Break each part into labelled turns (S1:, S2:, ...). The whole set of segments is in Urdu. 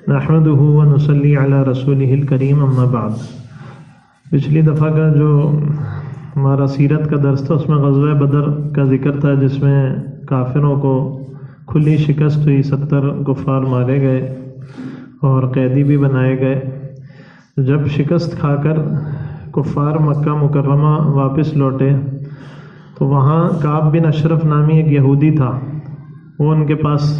S1: نحمده ونصلی علی رسولہ الکریم اما بعد۔ پچھلی دفعہ کا جو ہمارا سیرت کا درس تھا اس میں غزوہ بدر کا ذکر تھا، جس میں کافروں کو کھلی شکست ہوئی، 70 کفار مارے گئے اور قیدی بھی بنائے گئے۔ جب شکست کھا کر کفار مکہ مکرمہ واپس لوٹے تو وہاں کعب بن اشرف نامی ایک یہودی تھا، وہ ان کے پاس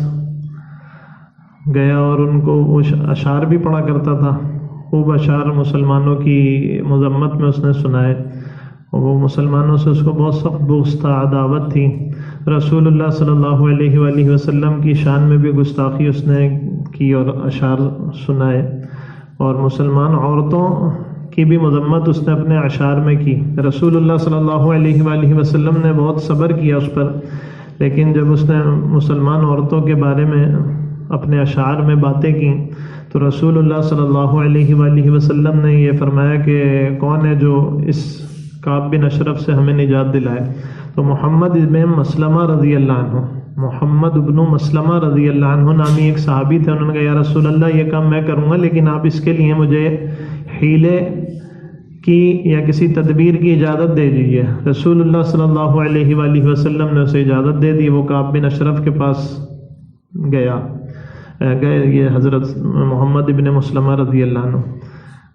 S1: گیا اور ان کو وہ اشعار بھی پڑھا کرتا تھا، خوب اشعار مسلمانوں کی مذمت میں اس نے سنائے، اور وہ مسلمانوں سے اس کو بہت سخت بغض تھا، عداوت تھی۔ رسول اللہ صلی اللہ علیہ وآلہ وسلم کی شان میں بھی گستاخی اس نے کی اور اشعار سنائے، اور مسلمان عورتوں کی بھی مذمت اس نے اپنے اشعار میں کی۔ رسول اللہ صلی اللہ علیہ وآلہ وسلم نے بہت صبر کیا اس پر، لیکن جب اس نے مسلمان عورتوں کے بارے میں اپنے اشعار میں باتیں کی تو رسول اللہ صلی اللہ علیہ وآلہ وسلم نے یہ فرمایا کہ کون ہے جو اس کعب بن اشرف سے ہمیں نجات دلائے؟ تو محمد ابن مسلمہ رضی اللہ عنہ، محمد ابن مسلمہ رضی اللہ عنہ نامی ایک صحابی تھے۔ انہوں نے کہا یا رسول اللہ یہ کام میں کروں گا، لیکن آپ اس کے لیے مجھے حیلے کی یا کسی تدبیر کی اجازت دے دیجیے۔ رسول اللہ صلی اللہ علیہ وآلہ وسلم نے اسے اجازت دے دی، وہ کعب بن اشرف کے پاس گئے یہ حضرت محمد ابن مسلمہ رضی اللہ عنہ،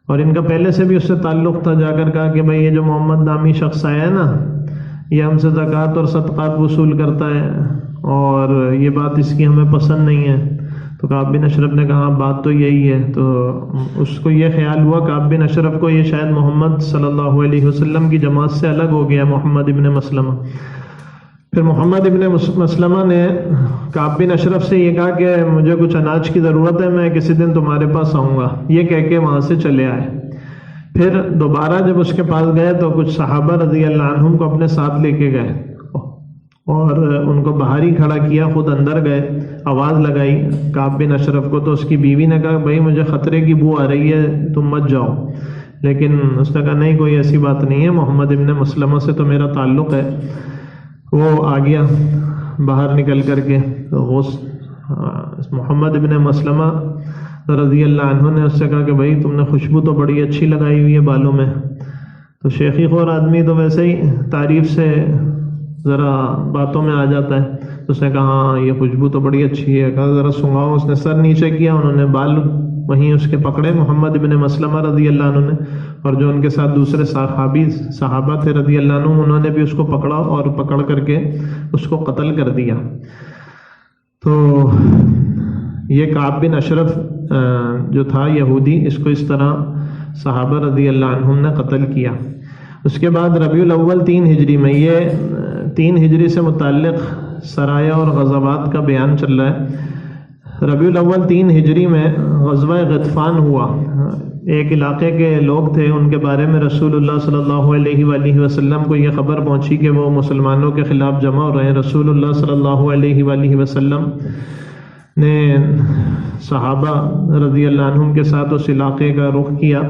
S1: اور ان کا پہلے سے بھی اس سے تعلق تھا۔ جا کر کہا کہ بھائی یہ جو محمد نامی شخص آیا ہے نا، یہ ہم سے زکوٰۃ اور صدقات وصول کرتا ہے اور یہ بات اس کی ہمیں پسند نہیں ہے۔ تو کعب بن اشرف نے کہا بات تو یہی ہے۔ تو اس کو یہ خیال ہوا کعب بن اشرف کو یہ شاید محمد صلی اللہ علیہ وسلم کی جماعت سے الگ ہو گیا محمد ابن مسلمہ۔ پھر محمد ابن مسلمہ نے کعب بن اشرف سے یہ کہا کہ مجھے کچھ اناج کی ضرورت ہے، میں کسی دن تمہارے پاس آؤں گا، یہ کہہ کے وہاں سے چلے آئے۔ پھر دوبارہ جب اس کے پاس گئے تو کچھ صحابہ رضی اللہ عنہم کو اپنے ساتھ لے کے گئے اور ان کو باہر ہی کھڑا کیا، خود اندر گئے، آواز لگائی کعب بن اشرف کو۔ تو اس کی بیوی نے کہا بھائی مجھے خطرے کی بو آ رہی ہے، تم مت جاؤ، لیکن اس نے کہا نہیں کوئی ایسی بات نہیں ہے، محمد ابن مسلمہ سے تو میرا تعلق ہے۔ وہ آ گیا باہر نکل کر کے، تو وہ محمد ابن مسلمہ رضی اللہ عنہ نے اس سے کہا کہ بھائی تم نے خوشبو تو بڑی اچھی لگائی ہوئی ہے بالوں میں۔ تو شیخی خور آدمی تو ویسے ہی تعریف سے ذرا باتوں میں آ جاتا ہے، تو اس نے کہا ہاں یہ خوشبو تو بڑی اچھی ہے، کہا ذرا سنگاؤ۔ اس نے سر نیچے کیا، انہوں نے بال وہیں اس کے پکڑے محمد ابن مسلمہ رضی اللہ عنہ نے، اور جو ان کے ساتھ دوسرے صحابہ تھے رضی اللہ عنہ، انہوں نے بھی اس کو پکڑا اور پکڑ کر کے اس کو قتل کر دیا۔ تو یہ کعب بن اشرف جو تھا یہودی، اس کو اس طرح صحابہ رضی اللہ عنہم نے قتل کیا۔ اس کے بعد ربیع الاول 3 ہجری میں، یہ 3 ہجری سے متعلق سرایہ اور غزوات کا بیان چل رہا ہے۔ ربیع الاول 3 ہجری میں غزوہ غطفان ہوا۔ ایک علاقے کے لوگ تھے، ان کے بارے میں رسول اللہ صلی اللہ علیہ وآلہ وسلم کو یہ خبر پہنچی کہ وہ مسلمانوں کے خلاف جمع ہو رہے ہیں۔ رسول اللہ صلی اللہ علیہ وآلہ وسلم نے صحابہ رضی اللہ عنہم کے ساتھ اس علاقے کا رخ کیا،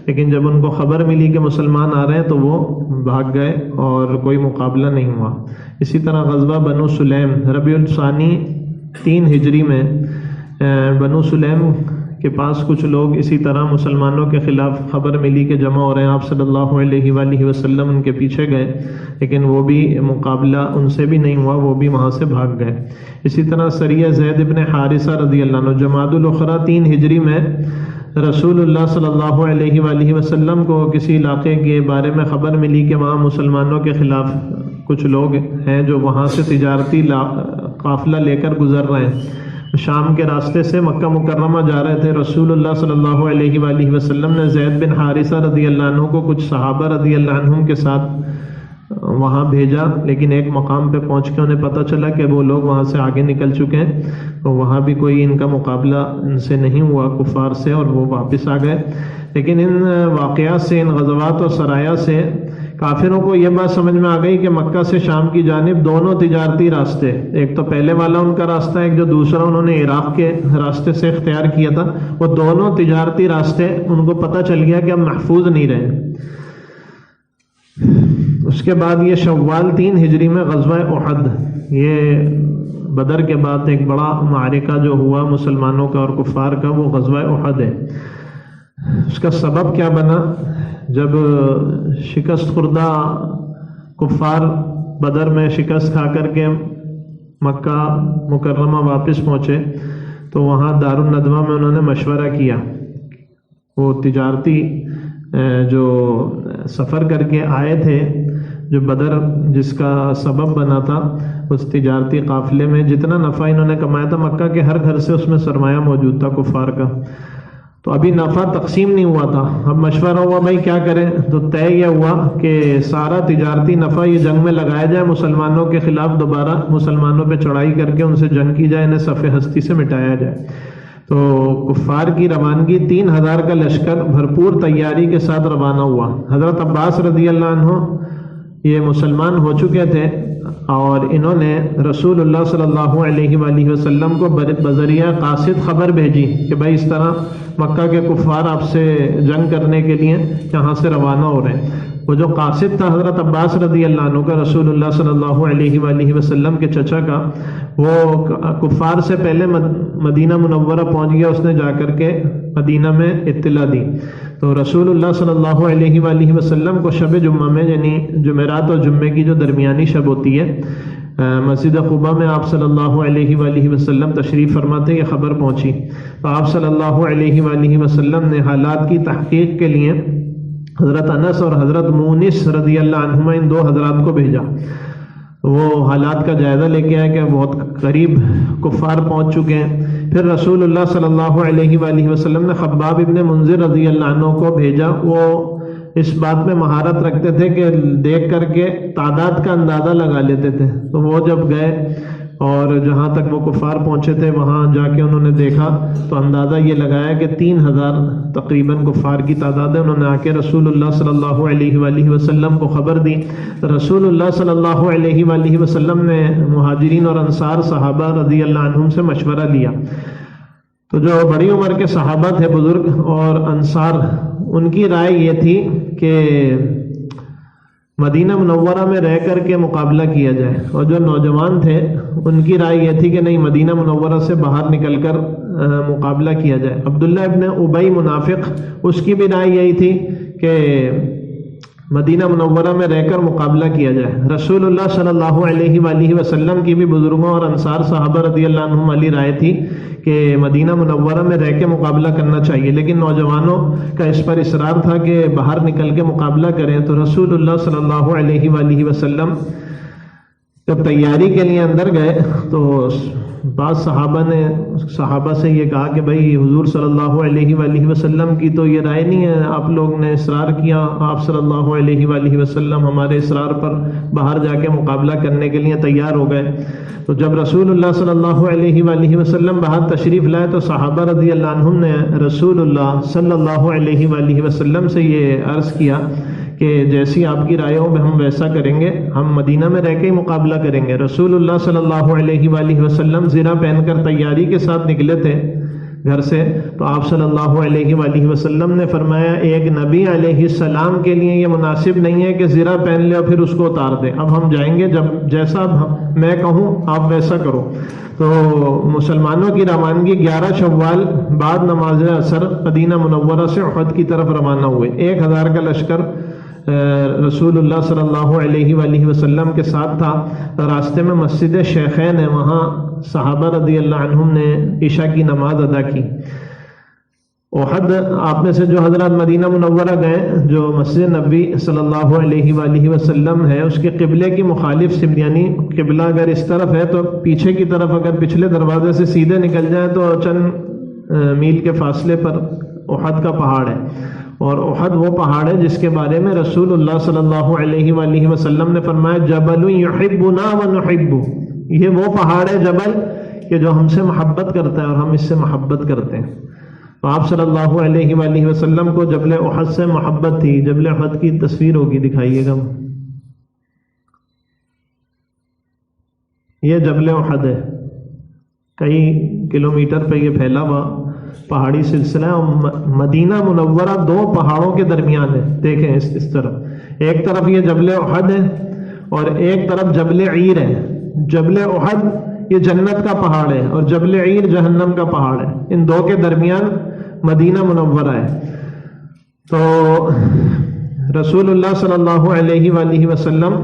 S1: لیکن جب ان کو خبر ملی کہ مسلمان آ رہے ہیں تو وہ بھاگ گئے اور کوئی مقابلہ نہیں ہوا۔ اسی طرح غزوہ بنو سلیم ربیع الثانی 3 ہجری میں، بنو سلیم کے پاس کچھ لوگ اسی طرح مسلمانوں کے خلاف خبر ملی کہ جمع ہو رہے ہیں، آپ صلی اللہ علیہ وآلہ وسلم ان کے پیچھے گئے، لیکن وہ بھی مقابلہ ان سے بھی نہیں ہوا، وہ بھی وہاں سے بھاگ گئے۔ اسی طرح سریہ زید ابن حارثہ رضی اللہ عنہ جمادی الاخری 3 ہجری میں، رسول اللہ صلی اللہ علیہ وآلہ وسلم کو کسی علاقے کے بارے میں خبر ملی کہ وہاں مسلمانوں کے خلاف کچھ لوگ ہیں جو وہاں سے تجارتی قافلہ لے کر گزر رہے ہیں، شام کے راستے سے مکہ مکرمہ جا رہے تھے۔ رسول اللہ صلی اللہ علیہ وآلہ وسلم نے زید بن حارثہ رضی اللہ عنہ کو کچھ صحابہ رضی اللہ عنہم کے ساتھ وہاں بھیجا، لیکن ایک مقام پہ پہنچ کے انہیں پتہ چلا کہ وہ لوگ وہاں سے آگے نکل چکے ہیں، تو وہاں بھی کوئی ان کا مقابلہ ان سے نہیں ہوا کفار سے، اور وہ واپس آ گئے۔ لیکن ان واقعات سے، ان غزوات اور سرایہ سے کافروں کو یہ بات سمجھ میں آ گئی کہ مکہ سے شام کی جانب دونوں تجارتی راستے، ایک تو پہلے والا ان کا راستہ، ایک جو دوسرا انہوں نے عراق کے راستے سے اختیار کیا تھا، وہ دونوں تجارتی راستے ان کو پتہ چل گیا کہ اب محفوظ نہیں رہے۔ اس کے بعد یہ شوال 3 ہجری میں غزوہ احد، یہ بدر کے بعد ایک بڑا معرکہ جو ہوا مسلمانوں کا اور کفار کا، وہ غزوہ احد ہے۔ اس کا سبب کیا بنا؟ جب شکست خوردہ کفار بدر میں شکست کھا کر کے مکہ مکرمہ واپس پہنچے تو وہاں دارالندوہ میں انہوں نے مشورہ کیا۔ وہ تجارتی جو سفر کر کے آئے تھے، جو بدر جس کا سبب بنا تھا، اس تجارتی قافلے میں جتنا نفع انہوں نے کمایا تھا، مکہ کے ہر گھر سے اس میں سرمایہ موجود تھا کفار کا، تو ابھی نفع تقسیم نہیں ہوا تھا۔ اب مشورہ ہوا بھائی کیا کریں، تو طے یہ ہوا کہ سارا تجارتی نفع یہ جنگ میں لگایا جائے، مسلمانوں کے خلاف دوبارہ مسلمانوں پہ چڑھائی کر کے ان سے جنگ کی جائے، انہیں صف ہستی سے مٹایا جائے۔ تو کفار کی روانگی 3000 کا لشکر بھرپور تیاری کے ساتھ روانہ ہوا۔ حضرت عباس رضی اللہ عنہ یہ مسلمان ہو چکے تھے اور انہوں نے رسول اللہ صلی اللہ علیہ وآلہ وسلم کو بذریعہ قاصد خبر بھیجی کہ بھائی اس طرح مکہ کے کفار آپ سے جنگ کرنے کے لیے یہاں سے روانہ ہو رہے ہیں۔ وہ جو قاصد تھا حضرت عباس رضی اللہ عنہ کا، رسول اللہ صلی اللہ علیہ وآلہ وسلم کے چچا کا، وہ کفار سے پہلے مدینہ منورہ پہنچ گیا، اس نے جا کر کے مدینہ میں اطلاع دی۔ تو رسول اللہ صلی اللہ علیہ وآلہ وسلم کو شب جمعہ میں، یعنی جمعرات اور جمعے کی جو درمیانی شب ہوتی ہے، مسجد قباء میں آپ صلی اللہ علیہ وآلہ وسلم تشریف فرماتے، یہ خبر پہنچی تو آپ صلی اللہ علیہ وآلہ وسلم نے حالات کی تحقیق کے لیے حضرت انس اور حضرت مونس رضی اللہ عنہما، ان دو حضرات کو بھیجا۔ وہ حالات کا جائزہ لے کے آئے کہ بہت قریب کفار پہنچ چکے ہیں۔ پھر رسول اللہ صلی اللہ علیہ وآلہ وسلم نے خباب ابن منذر رضی اللہ عنہ کو بھیجا۔ وہ اس بات میں مہارت رکھتے تھے کہ دیکھ کر کے تعداد کا اندازہ لگا لیتے تھے، تو وہ جب گئے اور جہاں تک وہ کفار پہنچے تھے وہاں جا کے انہوں نے دیکھا تو اندازہ یہ لگایا کہ 3000 تقریباً کفار کی تعداد ہے۔ انہوں نے آ کے رسول اللہ صلی اللہ علیہ وآلہ وسلم کو خبر دی۔ رسول اللہ صلی اللہ علیہ وآلہ وسلم نے مہاجرین اور انصار صحابہ رضی اللہ عنہم سے مشورہ لیا، تو جو بڑی عمر کے صحابہ تھے، بزرگ اور انصار، ان کی رائے یہ تھی کہ مدینہ منورہ میں رہ کر کے مقابلہ کیا جائے، اور جو نوجوان تھے ان کی رائے یہ تھی کہ نہیں، مدینہ منورہ سے باہر نکل کر مقابلہ کیا جائے۔ عبداللہ ابن ابی منافق، اس کی بھی رائے یہی تھی کہ مدینہ منورہ میں رہ کر مقابلہ کیا جائے۔ رسول اللہ صلی اللہ علیہ وآلہ وسلم کی بھی بزرگوں اور انصار صحابہ رضی اللہ عنہم والی رائے تھی کہ مدینہ منورہ میں رہ کے مقابلہ کرنا چاہیے، لیکن نوجوانوں کا اس پر اصرار تھا کہ باہر نکل کے مقابلہ کریں۔ تو رسول اللہ صلی اللہ علیہ وآلہ وسلم جب تیاری کے لیے اندر گئے تو بعض صحابہ نے صحابہ سے یہ کہا کہ بھائی حضور صلی اللہ علیہ وآلہ وسلم کی تو یہ رائے نہیں ہے، آپ لوگ نے اصرار کیا، آپ صلی اللہ علیہ وآلہ وسلم ہمارے اصرار پر باہر جا کے مقابلہ کرنے کے لیے تیار ہو گئے۔ تو جب رسول اللہ صلی اللہ علیہ وآلہ وسلم باہر تشریف لائے تو صحابہ رضی اللہ عنہم نے رسول اللہ صلی اللہ علیہ وآلہ وسلم سے یہ عرض کیا کہ جیسی آپ کی رائے ہو ہم ویسا کریں گے، ہم مدینہ میں رہ کے ہی مقابلہ کریں گے۔ رسول اللہ صلی اللہ علیہ وآلہ وسلم زرہ پہن کر تیاری کے ساتھ نکلے تھے گھر سے، تو آپ صلی اللہ علیہ وآلہ وسلم نے فرمایا ایک نبی علیہ السلام کے لیے یہ مناسب نہیں ہے کہ زرہ پہن لے اور پھر اس کو اتار دے، اب ہم جائیں گے، جب جیسا میں کہوں آپ ویسا کرو۔ تو مسلمانوں کی روانگی 11 شوال بعد نماز عصر مدینہ منورہ سے احد کی طرف روانہ ہوئے۔ 1000 کا لشکر رسول اللہ صلی اللہ علیہ وآلہ وسلم کے ساتھ تھا۔ راستے میں مسجد شیخین ہے، وہاں صحابہ رضی اللہ عنہم نے عشاء کی نماز ادا کی۔ احد آپ میں سے جو حضرات مدینہ منورہ گئے، جو مسجد نبوی صلی اللہ علیہ وآلہ وسلم ہے اس کے قبلے کی مخالف سمت، یعنی قبلہ اگر اس طرف ہے تو پیچھے کی طرف اگر پچھلے دروازے سے سیدھے نکل جائیں تو چند میل کے فاصلے پر احد کا پہاڑ ہے، اور احد وہ پہاڑ ہے جس کے بارے میں رسول اللہ صلی اللہ علیہ وآلہ وسلم نے فرمایا جبل یحبنا ونحبہ، یہ وہ پہاڑ ہے جبل کہ جو ہم سے محبت کرتا ہے اور ہم اس سے محبت کرتے ہیں۔ تو آپ صلی اللہ علیہ وآلہ وسلم کو جبل احد سے محبت تھی۔ جبل احد کی تصویر ہوگی، دکھائیے گا، یہ جبل احد ہے، کئی کلومیٹر پہ یہ پھیلا ہوا پہاڑی سلسلہ ہے، اور مدینہ منورہ 2 پہاڑوں کے درمیان ہے۔ دیکھیں اس طرف، ایک طرف یہ جبل احد ہے اور ایک طرف جبل عیر ہے۔ جبل احد یہ جنت کا پہاڑ ہے اور جبل عیر جہنم کا پہاڑ ہے، ان دو کے درمیان مدینہ منورہ ہے۔ تو رسول اللہ صلی اللہ علیہ وآلہ وسلم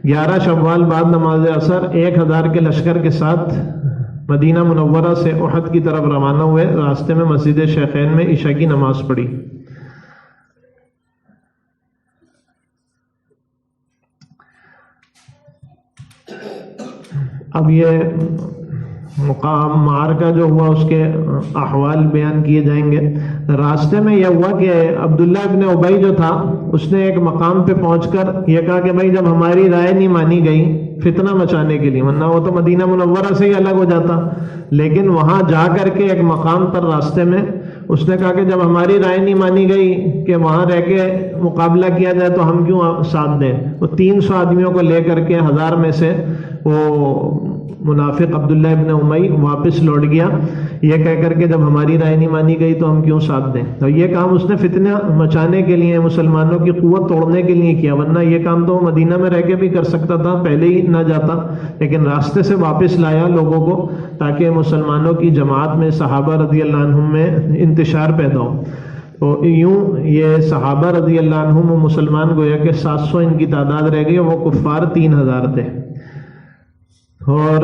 S1: 11 شوال بعد نماز عصر 1000 کے لشکر کے ساتھ مدینہ منورہ سے احد کی طرف روانہ ہوئے۔ راستے میں مسجد شیخین میں عشاء کی نماز پڑھی۔ اب یہ مقام معرکہ جو ہوا اس کے احوال بیان کیے جائیں گے۔ راستے میں یہ ہوا کہ عبداللہ ابن ابی جو تھا اس نے ایک مقام پہ پہنچ کر یہ کہا کہ بھائی جب ہماری رائے نہیں مانی گئی، فتنہ مچانے کے لیے، ورنہ وہ تو مدینہ منورہ سے ہی الگ ہو جاتا، لیکن وہاں جا کر کے ایک مقام پر راستے میں اس نے کہا کہ جب ہماری رائے نہیں مانی گئی کہ وہاں رہ کے مقابلہ کیا جائے تو ہم کیوں ساتھ دیں۔ وہ 300 آدمیوں کو لے کر کے 1000 میں سے وہ منافق عبداللہ ابن امی واپس لوٹ گیا، یہ کہہ کر کے جب ہماری رائے نہیں مانی گئی تو ہم کیوں ساتھ دیں۔ تو یہ کام اس نے فتنہ مچانے کے لیے، مسلمانوں کی قوت توڑنے کے لیے کیا، ورنہ یہ کام تو مدینہ میں رہ کے بھی کر سکتا تھا، پہلے ہی نہ جاتا، لیکن راستے سے واپس لایا لوگوں کو تاکہ مسلمانوں کی جماعت میں، صحابہ رضی اللہ عنہم میں انتشار پیدا ہو۔ تو یوں یہ صحابہ رضی اللہ عنہم مسلمان گویا کہ 700 ان کی تعداد رہ گئی، وہ کفار 3000 تھے۔ اور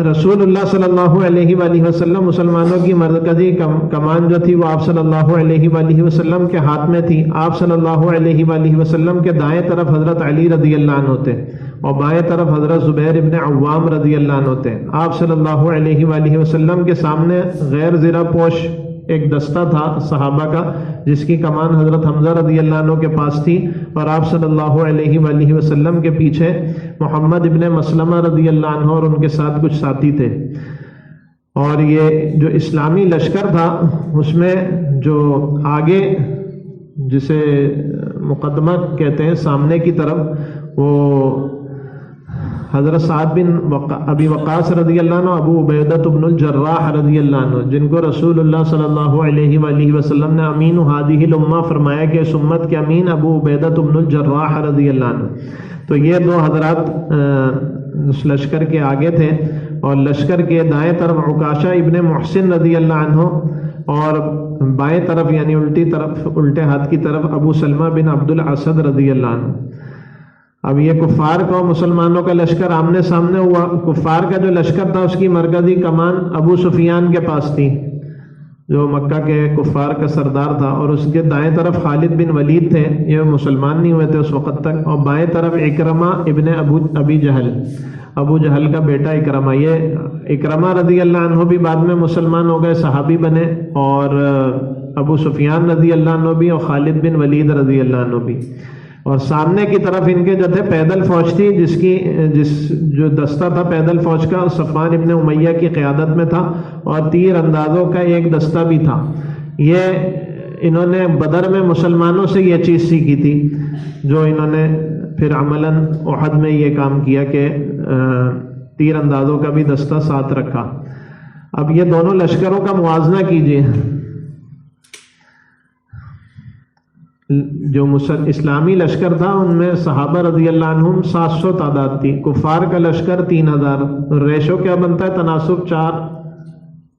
S1: رسول اللہ صلی اللہ علیہ وآلہ وسلم، مسلمانوں کی مرکزی کمان جو تھی وہ آپ صلی اللہ علیہ وآلہ وسلم کے ہاتھ میں تھی۔ آپ صلی اللہ علیہ وآلہ وسلم کے دائیں طرف حضرت علی رضی اللہ عنہ تھے اور بائیں طرف حضرت زبیر ابن عوام رضی اللہ عنہ تھے۔ آپ صلی اللہ علیہ وآلہ وسلم کے سامنے غیر زرہ پوش ایک دستہ تھا صحابہ کا، جس کی کمان حضرت حمزہ رضی اللہ عنہ کے پاس تھی، اور آپ صلی اللہ علیہ وآلہ وسلم کے پیچھے محمد ابن مسلمہ رضی اللہ عنہ اور ان کے ساتھ کچھ ساتھی تھے۔ اور یہ جو اسلامی لشکر تھا اس میں جو آگے جسے مقدمہ کہتے ہیں سامنے کی طرف، وہ حضرت سعد بن ابی وقاص رضی اللہ عنہ، ابو عبیدہ بن الجراح رضی اللہ عنہ، جن کو رسول اللہ صلی اللہ علیہ وآلہ وسلم نے امین ہذہ الامہ فرمایا کہ اس امت کے امین ابو عبیدہ بن الجراح رضی اللہ عنہ۔ تو یہ دو حضرات اس لشکر کے آگے تھے، اور لشکر کے دائیں طرف عکاشہ ابن محسن رضی اللہ عنہ، اور بائیں طرف یعنی الٹے ہاتھ کی طرف ابو سلمہ بن عبد الاسد رضی اللہ عنہ۔ اب یہ کفار کا مسلمانوں کا لشکر آمنے سامنے ہوا۔ کفار کا جو لشکر تھا اس کی مرکزی کمان ابو سفیان کے پاس تھی، جو مکہ کے کفار کا سردار تھا، اور اس کے دائیں طرف خالد بن ولید تھے، یہ مسلمان نہیں ہوئے تھے اس وقت تک، اور بائیں طرف اکرمہ ابن ابی جہل، ابو جہل کا بیٹا اکرمہ۔ یہ اکرمہ رضی اللہ عنہ بھی بعد میں مسلمان ہو گئے، صحابی بنے، اور ابو سفیان رضی اللہ عنہ بھی، اور خالد بن ولید رضی اللہ عنہ بھی۔ اور سامنے کی طرف ان کے جو تھے پیدل فوج تھی، جو دستہ تھا پیدل فوج کا صفوان ابن امیہ کی قیادت میں تھا، اور تیر اندازوں کا ایک دستہ بھی تھا۔ یہ انہوں نے بدر میں مسلمانوں سے یہ چیز سیکھی تھی، جو انہوں نے پھر عملاً احد میں یہ کام کیا کہ تیر اندازوں کا بھی دستہ ساتھ رکھا۔ اب یہ دونوں لشکروں کا موازنہ کیجیے۔ جو اسلامی لشکر تھا ان میں صحابہ رضی اللہ عنہم 700 تعداد تھی، کفار کا لشکر 3000۔ ریشو کیا بنتا ہے؟ تناسب 4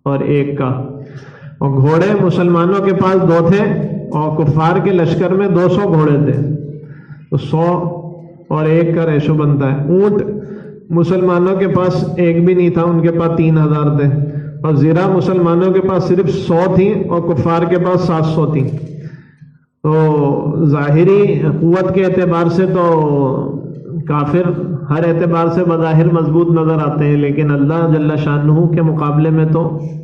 S1: اور 1 کا۔ اور گھوڑے مسلمانوں کے پاس 2 تھے، اور کفار کے لشکر میں 200 گھوڑے تھے، تو 100 اور 1 کا ریشو بنتا ہے۔ اونٹ مسلمانوں کے پاس 1 بھی نہیں تھا، ان کے پاس 3000 تھے، اور زرہ مسلمانوں کے پاس صرف 100 تھی، اور کفار کے پاس 700 تھی۔ تو ظاہری قوت کے اعتبار سے تو کافر ہر اعتبار سے بظاہر مضبوط نظر آتے ہیں، لیکن اللہ جل شانہ کے مقابلے میں تو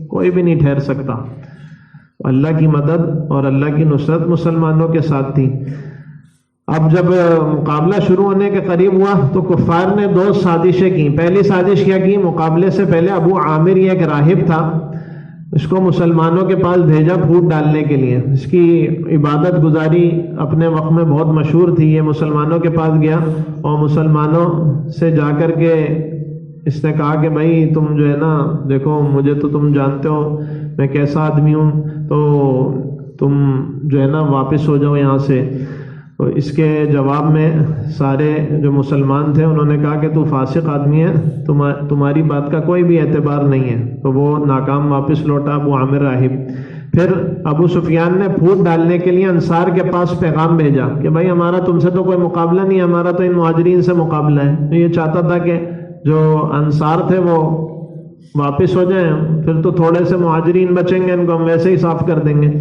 S1: کوئی بھی نہیں ٹھہر سکتا۔ اللہ کی مدد اور اللہ کی نصرت مسلمانوں کے ساتھ تھی۔ اب جب مقابلہ شروع ہونے کے قریب ہوا تو کفار نے 2 سازشیں کی۔ پہلی سازش کیا کی؟ مقابلے سے پہلے ابو عامر، یہ ایک راہب تھا، اس کو مسلمانوں کے پاس بھیجا پھوٹ ڈالنے کے لیے۔ اس کی عبادت گزاری اپنے وقت میں بہت مشہور تھی۔ یہ مسلمانوں کے پاس گیا اور مسلمانوں سے جا کر کے اس نے کہا کہ بھائی تم جو ہے نا، دیکھو مجھے تو تم جانتے ہو میں کیسا آدمی ہوں، تو تم جو ہے نا واپس ہو جاؤ یہاں سے۔ تو اس کے جواب میں سارے جو مسلمان تھے انہوں نے کہا کہ تو فاسق آدمی ہے، تمہاری بات کا کوئی بھی اعتبار نہیں ہے. تو وہ ناکام واپس لوٹا ابو عامر راہب. پھر ابو سفیان نے پھوٹ ڈالنے کے لیے انصار کے پاس پیغام بھیجا کہ بھائی ہمارا تم سے تو کوئی مقابلہ نہیں، ہمارا تو ان مہاجرین سے مقابلہ ہے. یہ چاہتا تھا کہ جو انصار تھے وہ واپس ہو جائیں، پھر تو تھوڑے سے مہاجرین بچیں گے، ان کو ہم ویسے ہی صاف کر دیں گے.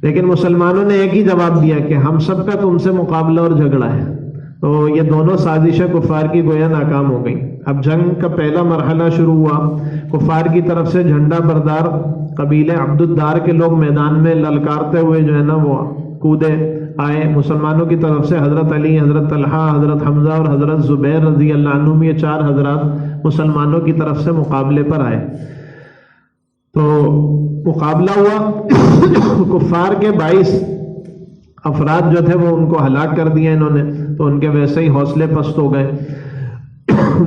S1: لیکن مسلمانوں نے ایک ہی جواب دیا کہ ہم سب کا تم سے مقابلہ اور جھگڑا ہے. تو یہ دونوں سازشیں کفار کی گویا ناکام ہو گئیں. اب جنگ کا پہلا مرحلہ شروع ہوا. کفار کی طرف سے جھنڈا بردار قبیلے عبد الدار کے لوگ میدان میں للکارتے ہوئے جو ہے نا وہ کودے آئے. مسلمانوں کی طرف سے حضرت علی، حضرت طلحہ، حضرت حمزہ اور حضرت زبیر رضی اللہ عنہم، یہ 4 حضرات مسلمانوں کی طرف سے مقابلے پر آئے. تو مقابلہ ہوا. کفار کے 22 افراد جو تھے وہ ان کو ہلاک کر دیا انہوں نے، تو ان کے ویسے ہی حوصلے پست ہو گئے.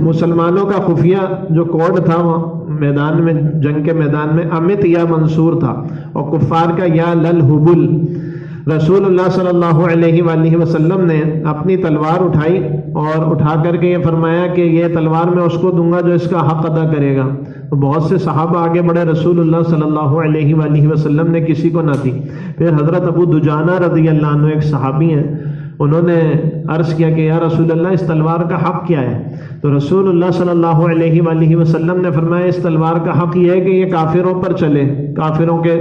S1: مسلمانوں کا خفیہ جو کوڈ تھا وہ میدان میں، جنگ کے میدان میں امت یا منصور تھا، اور کفار کا یا لل حبل. رسول اللہ صلی اللہ علیہ وآلہ وسلم نے اپنی تلوار اٹھائی اور اٹھا کر کے یہ فرمایا کہ یہ تلوار میں اس کو دوں گا جو اس کا حق ادا کرے گا. تو بہت سے صحابہ آگے بڑھے، رسول اللہ صلی اللہ علیہ وآلہ وسلم نے کسی کو نہ دی. پھر حضرت ابو دجانہ رضی اللہ عنہ ایک صحابی ہیں، انہوں نے عرض کیا کہ یا رسول اللہ اس تلوار کا حق کیا ہے؟ تو رسول اللہ صلی اللہ علیہ وآلہ وسلم نے فرمایا اس تلوار کا حق یہ ہے کہ یہ کافروں پر چلے، کافروں کے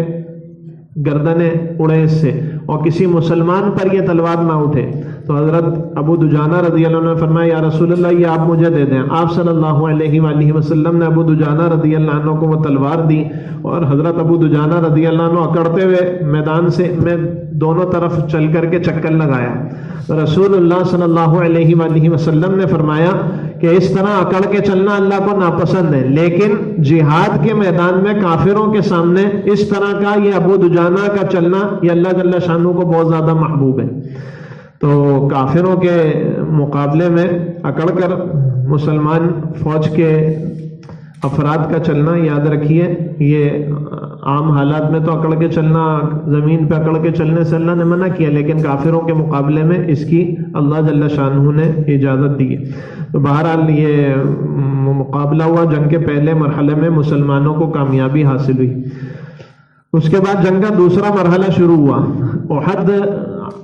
S1: گردنیں اڑے اس سے، اور کسی مسلمان پر یہ تلوار نہ اٹھے. تو حضرت ابو دجانہ رضی اللہ عنہ نے فرمایا یا رسول اللہ یہ آپ مجھے دے دیں. آپ صلی اللہ علیہ وآلہ وسلم نے ابو دجانہ رضی اللہ عنہ کو وہ تلوار دی، اور حضرت ابو دجانہ رضی اللہ عنہ اکڑتے ہوئے میدان سے میں دونوں طرف چل کر کے چکر لگایا. رسول اللہ صلی اللہ علیہ وآلہ وسلم نے فرمایا کہ اس طرح اکڑ کے چلنا اللہ کو ناپسند ہے، لیکن جہاد کے میدان میں کافروں کے سامنے اس طرح کا یہ ابو دجانہ کا چلنا یہ اللہ جل شانہ کو بہت زیادہ محبوب ہے. تو کافروں کے مقابلے میں اکڑ کر مسلمان فوج کے افراد کا چلنا یاد رکھیے، یہ عام حالات میں تو اکڑ کے چلنا، زمین پہ اکڑ کے چلنے سے اللہ نے منع کیا، لیکن کافروں کے مقابلے میں اس کی اللہ جل شانہ نے اجازت دی ہے. تو بہرحال یہ مقابلہ ہوا. جنگ کے پہلے مرحلے میں مسلمانوں کو کامیابی حاصل ہوئی. اس کے بعد جنگ کا دوسرا مرحلہ شروع ہوا. احد،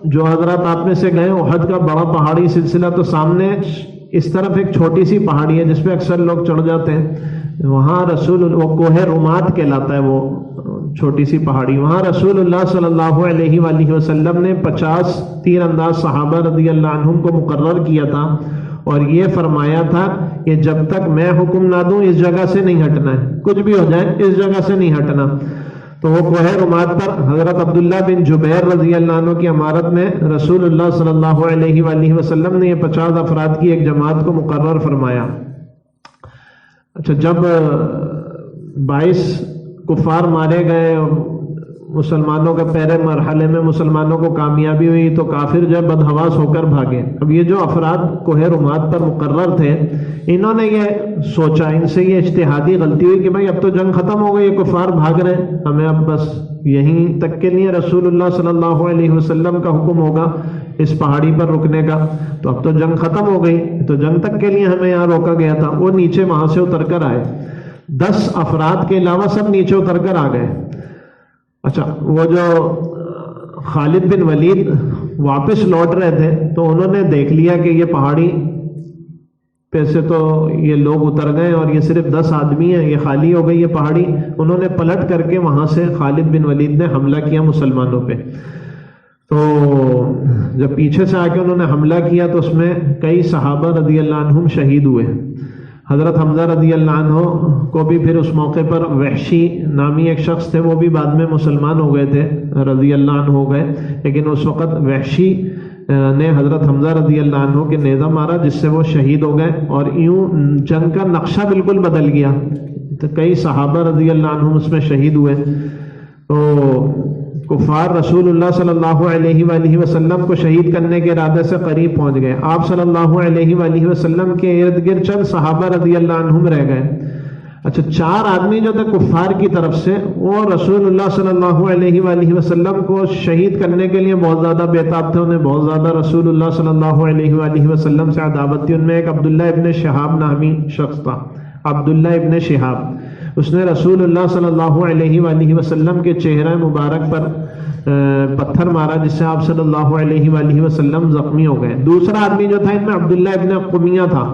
S1: جو حضرات آپ میں سے گئے، احد کا بڑا پہاڑی سلسلہ، تو سامنے اس طرف ایک چھوٹی سی پہاڑی ہے جس پہ اکثر لوگ چڑھ جاتے ہیں. وہاں وہ کوہ رمات کہلاتا ہے، وہ چھوٹی سی پہاڑی. وہاں رسول اللہ صلی اللہ علیہ وآلہ وسلم نے 50 تیر انداز صحابہ رضی اللہ عنہم کو مقرر کیا تھا، اور یہ فرمایا تھا کہ جب تک میں حکم نہ دوں اس جگہ سے نہیں ہٹنا ہے، کچھ بھی ہو جائے اس جگہ سے نہیں ہٹنا. تو وہ کوہ رمات پر حضرت عبداللہ بن جبیر رضی اللہ عنہ کی امارت میں رسول اللہ صلی اللہ علیہ وآلہ وسلم نے یہ 50 افراد کی ایک جماعت کو مقرر فرمایا. اچھا، جب 22 کفار مارے گئے، مسلمانوں کے پہلے مرحلے میں مسلمانوں کو کامیابی ہوئی، تو کافر جو بدحواس ہو کر بھاگے. اب یہ جو افراد کوہ رمات پر مقرر تھے، انہوں نے یہ سوچا، ان سے یہ اجتہادی غلطی ہوئی کہ بھائی اب تو جنگ ختم ہو گئی، یہ کفار بھاگ رہے ہیں، ہمیں اب بس یہیں تک کے لیے رسول اللہ صلی اللہ علیہ وسلم کا حکم ہوگا اس پہاڑی پر رکنے کا، تو اب تو جنگ ختم ہو گئی، تو جنگ تک کے لیے ہمیں یہاں روکا گیا تھا. وہ نیچے وہاں سے اتر کر آئے، 10 افراد کے علاوہ سب نیچے اتر کر آ گئے. اچھا، وہ جو خالد بن ولید واپس لوٹ رہے تھے تو انہوں نے دیکھ لیا کہ یہ پہاڑی پہ سے تو یہ لوگ اتر گئے اور یہ صرف 10 آدمی ہیں، یہ خالی ہو گئی یہ پہاڑی. انہوں نے پلٹ کر کے وہاں سے خالد بن ولید نے حملہ کیا مسلمانوں پہ. تو جب پیچھے سے آ کے انہوں نے حملہ کیا تو اس میں کئی صحابہ رضی اللہ عنہم شہید ہوئے. حضرت حمزہ رضی اللہ عنہ کو بھی پھر اس موقع پر وحشی نامی ایک شخص تھے، وہ بھی بعد میں مسلمان ہو گئے تھے، رضی اللہ عنہ ہو گئے، لیکن اس وقت وحشی نے حضرت حمزہ رضی اللہ عنہ کے نیزہ مارا جس سے وہ شہید ہو گئے، اور یوں جنگ کا نقشہ بالکل بدل گیا. تو کئی صحابہ رضی اللہ عنہم اس میں شہید ہوئے. تو کفار رسول اللہ صلی اللہ علیہ وآلہ وسلم کو شہید کرنے کے ارادے سے قریب پہنچ گئے. آپ صلی اللہ علیہ وآلہ وسلم کے ارد گرد چند صحابہ رضی اللہ عنہم رہ گئے. اچھا 4 آدمی جو تھے کفار کی طرف سے، وہ رسول اللہ صلی اللہ علیہ وآلہ وسلم کو شہید کرنے کے لیے بہت زیادہ بےتاب تھے، انہیں بہت زیادہ رسول اللہ صلی اللہ علیہ وآلہ وسلم سے عداوت تھی۔ ان میں ایک عبداللہ ابن شہاب نامی شخص تھا، عبداللہ ابن شہاب، اس نے رسول اللہ صلی اللہ علیہ وآلہ وسلم کے چہرہ مبارک پر پتھر مارا، جس سے آپ صلی اللہ علیہ وآلہ وسلم زخمی ہو گئے۔ دوسرا آدمی جو تھا ان میں عبداللہ ابن قمیہ تھا،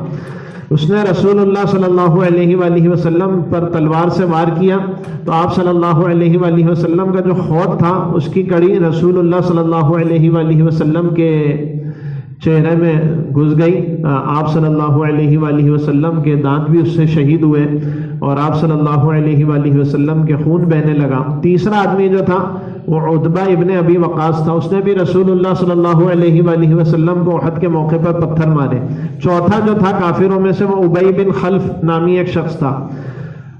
S1: اس نے رسول اللہ صلی اللہ علیہ وآلہ وسلم پر تلوار سے وار کیا تو آپ صلی اللہ علیہ وآلہ وسلم کا جو خود تھا اس کی کڑی رسول اللہ صلی اللہ علیہ وآلہ وسلم کے چہرے میں گھس گئی۔ آپ صلی اللہ علیہ وآلہ وسلم کے دانت بھی اس سے شہید ہوئے اور آپ صلی اللہ علیہ وآلہ وسلم کے خون بہنے لگا۔ تیسرا آدمی جو تھا وہ عتبہ ابن ابی وقاص تھا، اس نے بھی رسول اللہ صلی اللہ علیہ وآلہ وسلم کو احد کے موقع پر پتھر مارے۔ چوتھا جو تھا کافروں میں سے وہ ابی بن خلف نامی ایک شخص تھا،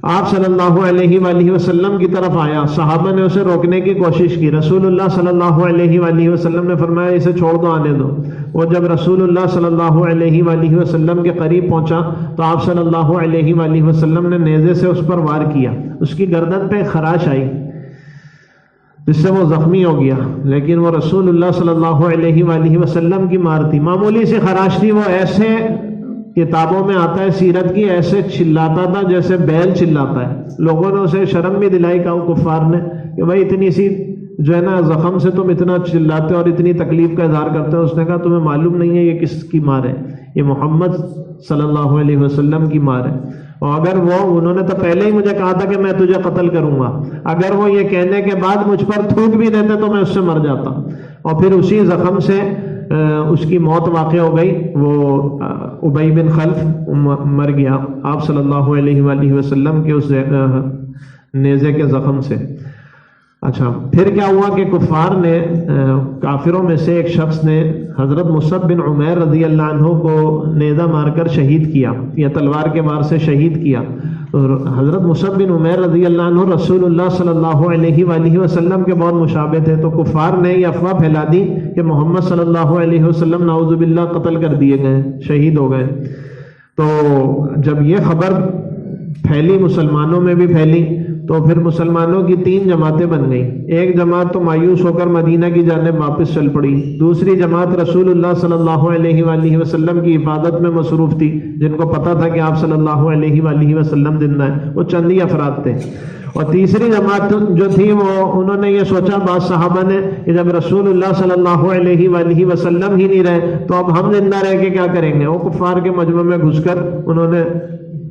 S1: آپ صلی اللہ علیہ وآلہ وسلم کی طرف آیا، صحابہ نے اسے روکنے کی کوشش کی، رسول اللہ صلی اللہ علیہ وآلہ وسلم نے فرمایا اسے چھوڑ دو، آنے دو۔ وہ جب رسول اللہ صلی اللہ علیہ وآلہ وسلم کے قریب پہنچا تو آپ صلی اللہ علیہ وآلہ وسلم نے نیزے سے اس پر وار کیا، اس کی گردن پہ خراش آئی جس سے وہ زخمی ہو گیا، لیکن وہ رسول اللہ صلی اللہ علیہ وآلہ وسلم کی مار تھی، معمولی سی خراش تھی، وہ ایسے کتابوں میں آتا ہے سیرت کی، ایسے چلاتا تھا جیسے بیل چلاتا ہے۔ لوگوں نے اسے شرم بھی دلائی کفار نے کہ بھائی اتنی سی جو ہے نا زخم سے تم اتنا چلاتے اور اتنی تکلیف کا اظہار کرتے ہو۔ اس نے کہا تمہیں معلوم نہیں ہے یہ کس کی مار ہے، یہ محمد صلی اللہ علیہ وسلم کی مار ہے، اور اگر انہوں نے تو پہلے ہی مجھے کہا تھا کہ میں تجھے قتل کروں گا، اگر وہ یہ کہنے کے بعد مجھ پر تھوک بھی دیتے تو میں اس سے مر جاتا۔ اور پھر اسی زخم سے اس کی موت واقع ہو گئی، وہ ابی بن خلف مر گیا آپ صلی اللہ علیہ وآلہ وسلم کے اس نیزے کے زخم سے۔ اچھا پھر کیا ہوا کہ کفار نے، کافروں میں سے ایک شخص نے حضرت مصعب بن عمیر رضی اللہ عنہ کو نیزہ مار کر شہید کیا یا تلوار کے وار سے شہید کیا۔ اور حضرت مصعب بن عمیر رضی اللہ عنہ رسول اللہ صلی اللہ علیہ وآلہ وسلم کے بہت مشابہ تھے، تو کفار نے یہ افواہ پھیلا دی کہ محمد صلی اللہ علیہ وسلم نعوذ باللہ قتل کر دیے گئے، شہید ہو گئے۔ تو جب یہ خبر پھیلی، مسلمانوں میں بھی پھیلی، تو پھر مسلمانوں کی 3 جماعتیں بن گئیں۔ ایک جماعت تو مایوس ہو کر مدینہ کی جانب واپس چل پڑی، دوسری جماعت رسول اللہ صلی اللہ علیہ وآلہ وسلم کی حفاظت میں مصروف تھی، جن کو پتا تھا کہ آپ صلی اللہ علیہ وآلہ وسلم زندہ ہیں، وہ چند ہی افراد تھے۔ اور تیسری جماعت جو تھی وہ انہوں نے یہ سوچا، بعض صحابہ نے، کہ جب رسول اللہ صلی اللہ علیہ وآلہ وسلم ہی نہیں رہے تو اب ہم زندہ رہ کے کیا کریں گے۔ وہ کفار کے مجمع میں گھس کر انہوں نے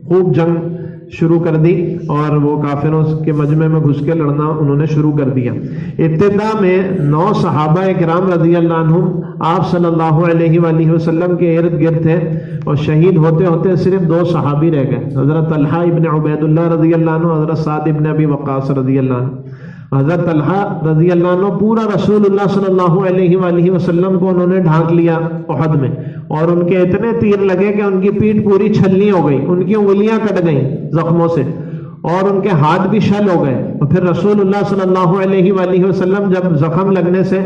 S1: خوب جنگ شروع کر دی اور وہ کافروں کے مجمع میں گھس کے لڑنا انہوں نے شروع کر دیا۔ ابتدا میں 9 صحابہ کرام رضی اللہ عنہم آپ صلی اللہ علیہ وآلہ وسلم کے ارد گرد تھے، اور شہید ہوتے ہوتے صرف 2 صحابی رہ گئے، حضرت طلحہ ابن عبید اللہ رضی اللہ عنہ، حضرت سعد ابن ابی وقاص رضی اللہ عنہ۔ حضرت طلحہ رضی اللہ عنہ پورا رسول اللہ صلی اللہ علیہ وآلہ وسلم کو انہوں نے ڈھانک لیا احد میں، اور ان کے اتنے تیر لگے کہ ان کی پیٹھ پوری چھلنی ہو گئی، ان کی انگلیاں کٹ گئیں زخموں سے، اور ان کے ہاتھ بھی شل ہو گئے۔ اور پھر رسول اللہ صلی اللہ علیہ وآلہ وسلم جب زخم لگنے سے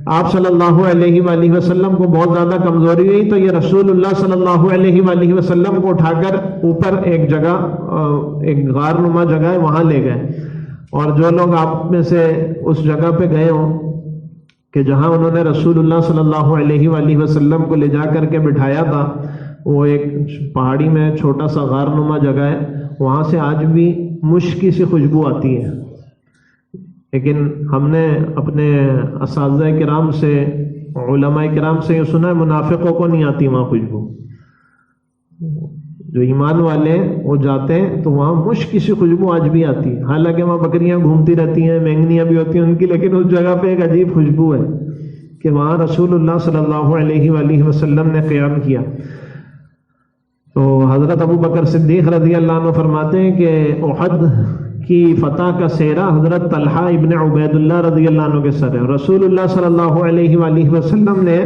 S1: آپ صلی اللہ علیہ وآلہ وسلم کو بہت زیادہ کمزوری ہوئی، تو یہ رسول اللہ صلی اللہ علیہ وآلہ وسلم کو اٹھا کر اوپر ایک جگہ، ایک غار نما جگہ ہے، وہاں لے گئے۔ اور جو لوگ آپ میں سے اس جگہ پہ گئے ہوں کہ جہاں انہوں نے رسول اللہ صلی اللہ علیہ وآلہ وسلم کو لے جا کر کے بٹھایا تھا، وہ ایک پہاڑی میں چھوٹا سا غار نما جگہ ہے، وہاں سے آج بھی مشک کی سی خوشبو آتی ہے، لیکن ہم نے اپنے اساتذہ کرام سے، علماء کرام سے یہ سنا ہے منافقوں کو نہیں آتی وہاں خوشبو، جو ایمان والے وہ جاتے ہیں تو وہاں مشک کی سی خوشبو آج بھی آتی ہے، حالانکہ وہاں بکریاں گھومتی رہتی ہیں، مینگنیاں بھی ہوتی ہیں ان کی، لیکن اس جگہ پہ ایک عجیب خوشبو ہے کہ وہاں رسول اللہ صلی اللہ علیہ وآلہ وسلم نے قیام کیا۔ تو حضرت ابو بکر صدیق رضی اللہ عنہ فرماتے ہیں کہ احد کی فتح کا سہرا حضرت طلحہ ابن عبید اللہ رضی اللہ عنہ کے سر ہے۔ رسول اللہ صلی اللہ علیہ وآلہ وسلم نے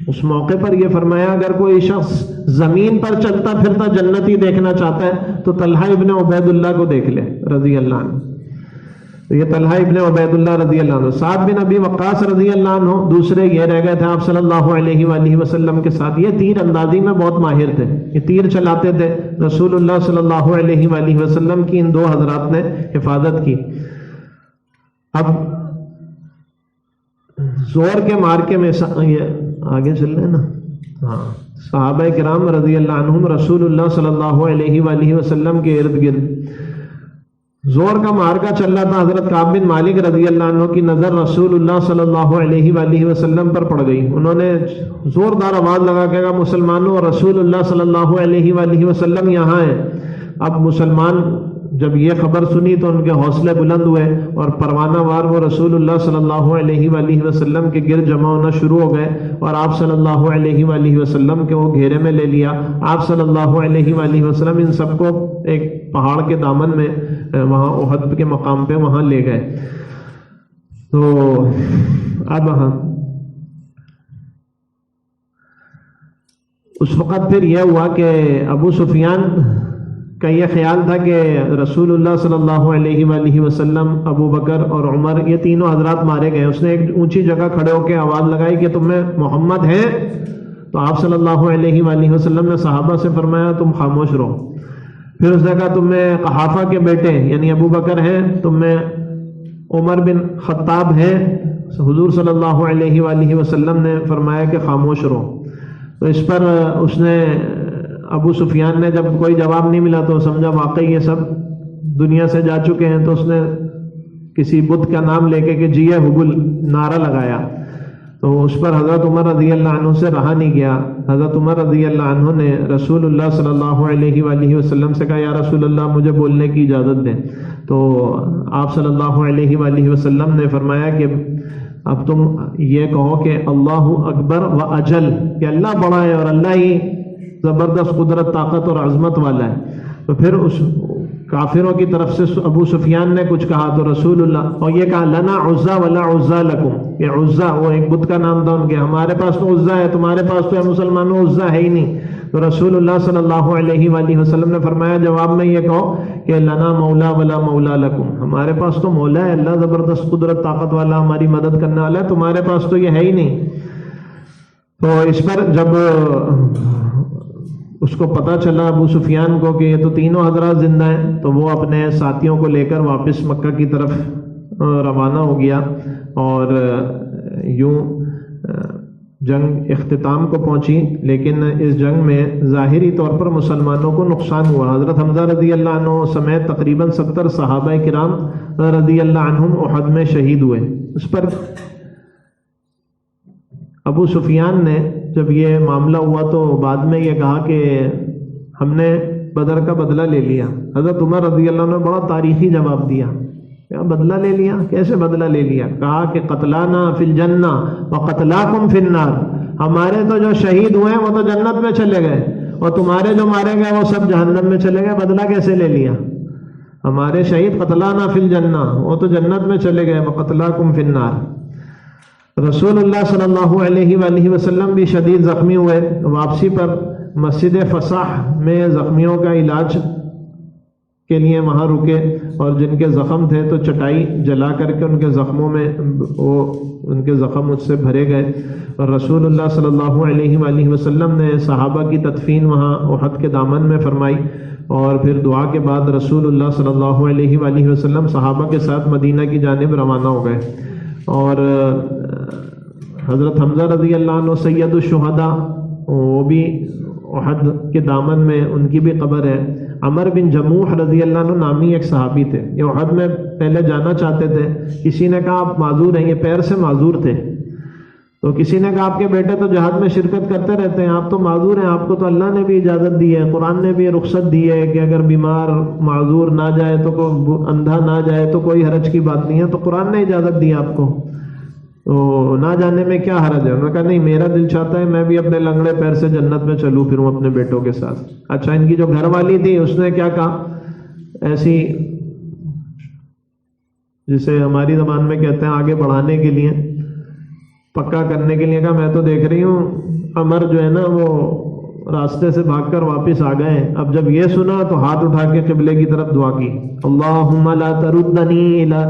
S1: اس موقع پر یہ فرمایا، اگر کوئی شخص زمین پر چلتا پھرتا جنتی دیکھنا چاہتا ہے تو طلحہ ابن عبید اللہ کو دیکھ لے رضی اللہ عنہ۔ یہ طلحہ ابن عبید اللہ رضی اللہ عنہ. سعد بن ابی وقاص رضی اللہ عنہ دوسرے یہ رہ گئے تھے آپ صلی اللہ علیہ وآلہ وسلم کے ساتھ. یہ تیر اندازی میں بہت ماہر تھے, یہ تیر چلاتے تھے. رسول اللہ صلی اللہ علیہ وآلہ وسلم کی ان دو حضرات نے حفاظت کی. اب زور کے مارکے میں یہ آگے چل رہے ہیں نا, ہاں, صحابہ کرام رضی اللہ عنہم رسول اللہ صلی اللہ علیہ وآلہ وسلم کے ارد گرد زور کا مارکا چل رہا تھا. حضرت کعب بن مالک رضی اللہ عنہ کی نظر رسول اللہ صلی اللہ علیہ وآلہ وسلم پر پڑ گئی. انہوں نے زوردار آواز لگا کے کہا, مسلمانوں, رسول اللہ صلی اللہ علیہ وآلہ وسلم یہاں ہیں. اب مسلمان جب یہ خبر سنی تو ان کے حوصلے بلند ہوئے اور پروانہ وار وہ رسول اللہ صلی اللہ علیہ وآلہ وسلم کے گرد جمع ہونا شروع ہو گئے اور آپ صلی اللہ علیہ وآلہ وسلم کے وہ گھیرے میں لے لیا. آپ صلی اللہ علیہ وآلہ وسلم ان سب کو ایک پہاڑ کے دامن میں وہاں احد کے مقام پہ وہاں لے گئے. تو اب اس وقت پھر یہ ہوا کہ ابو سفیان کا یہ خیال تھا کہ رسول اللہ صلی اللہ علیہ وآلہ وسلم, ابو بکر اور عمر, یہ تینوں حضرات مارے گئے. اس نے ایک اونچی جگہ کھڑے ہو کے آواز لگائی کہ تم میں محمد ہیں. تو آپ صلی اللہ علیہ وآلہ وسلم نے صحابہ سے فرمایا تم خاموش رہو. پھر اس نے کہا تم میں قحافہ کے بیٹے یعنی ابو بکر ہیں, تم میں عمر بن خطاب ہیں. حضور صلی اللہ علیہ وآلہ وسلم نے فرمایا کہ خاموش رہو. تو اس پر اس نے ابو سفیان نے جب کوئی جواب نہیں ملا تو سمجھا واقعی یہ سب دنیا سے جا چکے ہیں. تو اس نے کسی بت کا نام لے کے کہ جیے حبل نعرہ لگایا. تو اس پر حضرت عمر رضی اللہ عنہ سے رہا نہیں گیا. حضرت عمر رضی اللہ عنہ نے رسول اللہ صلی اللہ علیہ وآلہ وسلم سے کہا یا رسول اللہ مجھے بولنے کی اجازت دیں. تو آپ صلی اللہ علیہ وآلہ وسلم نے فرمایا کہ اب تم یہ کہو کہ اللہ اکبر و اجل, کہ اللہ بڑا ہے اور اللہ ہی زبردست قدرت, طاقت اور عظمت والا ہے. تو پھر اس کافروں کی طرف سے ابو سفیان نے کچھ کہا تو رسول اللہ, اور یہ کہا لنا عزا ولا عزا لکم, یہ عزا وہ ایک بت کا نام تھا ان کے, ہمارے پاس تو عزا ہے, تمہارے پاس تو ہے مسلمانوں عزا ہے ہی نہیں. تو رسول اللہ صلی اللہ علیہ وآلہ وسلم نے فرمایا جواب میں یہ کہو کہ لنا مولا ولا مولا لکم, ہمارے پاس تو مولا ہے, اللہ زبردست قدرت طاقت والا, ہماری مدد کرنے والا ہے, تمہارے پاس تو یہ ہے ہی نہیں. تو اس پر جب اس کو پتہ چلا ابو سفیان کو کہ یہ تو تینوں حضرات زندہ ہیں, تو وہ اپنے ساتھیوں کو لے کر واپس مکہ کی طرف روانہ ہو گیا. اور یوں جنگ اختتام کو پہنچی. لیکن اس جنگ میں ظاہری طور پر مسلمانوں کو نقصان ہوا. حضرت حمزہ رضی اللہ عنہ سمیت تقریباً 70 صحابہ کرام رضی اللہ عنہم احد میں شہید ہوئے. اس پر ابو سفیان نے جب یہ معاملہ ہوا تو بعد میں یہ کہا کہ ہم نے بدر کا بدلہ لے لیا. حضرت عمر رضی اللہ عنہ نے بڑا تاریخی جواب دیا. کیا بدلہ لے لیا؟ کیسے بدلہ لے لیا؟ کہا کہ قتلانا فی الجنہ وقتلاکم فی النار, ہمارے تو جو شہید ہوئے ہیں وہ تو جنت میں چلے گئے اور تمہارے جو مارے گئے وہ سب جہنم میں چلے گئے. بدلہ کیسے لے لیا؟ ہمارے شہید قتلانا فی الجنہ, وہ تو جنت میں چلے گئے, وقتلاکم فی النار. رسول اللہ صلی اللہ علیہ وآلہ وسلم بھی شدید زخمی ہوئے. واپسی پر مسجد فصاح میں زخمیوں کا علاج کے لیے وہاں رکے اور جن کے زخم تھے تو چٹائی جلا کر کے ان کے زخموں میں ان کے زخم اس سے بھرے گئے. اور رسول اللہ صلی اللہ علیہ وآلہ وسلم نے صحابہ کی تدفین وہاں احد کے دامن میں فرمائی. اور پھر دعا کے بعد رسول اللہ صلی اللہ علیہ وآلہ وسلم صحابہ کے ساتھ مدینہ کی جانب روانہ ہو گئے. اور حضرت حمزہ رضی اللہ عنہ سید الشہداء, وہ بھی احد کے دامن میں ان کی بھی قبر ہے. عمر بن جموح رضی اللہ عنہ نامی ایک صحابی تھے, یہ احد میں پہلے جانا چاہتے تھے. کسی نے کہا آپ معذور ہیں, یہ پیر سے معذور تھے. تو کسی نے کہا آپ کے بیٹے تو جہاد میں شرکت کرتے رہتے ہیں, آپ تو معذور ہیں, آپ کو تو اللہ نے بھی اجازت دی ہے, قرآن نے بھی رخصت دی ہے کہ اگر بیمار معذور نہ جائے تو اندھا نہ جائے تو کوئی حرج کی بات نہیں ہے, تو قرآن نے اجازت دی آپ کو, تو نہ جانے میں کیا حرج ہے. انہوں نے کہا نہیں, میرا دل چاہتا ہے میں بھی اپنے لنگڑے پیر سے جنت میں چلوں پھروں اپنے بیٹوں کے ساتھ. اچھا, ان کی جو گھر والی تھی اس نے کیا کہا, ایسی جسے ہماری زبان میں کہتے ہیں آگے بڑھانے کے لیے, پکا کرنے کے لیے, کہا میں تو دیکھ رہی ہوں عمر جو ہے نا وہ راستے سے بھاگ کر واپس آ گئے. اب جب یہ سنا تو ہاتھ اٹھا کے قبلے کی طرف دعا کی, اللہم لا تردنی الی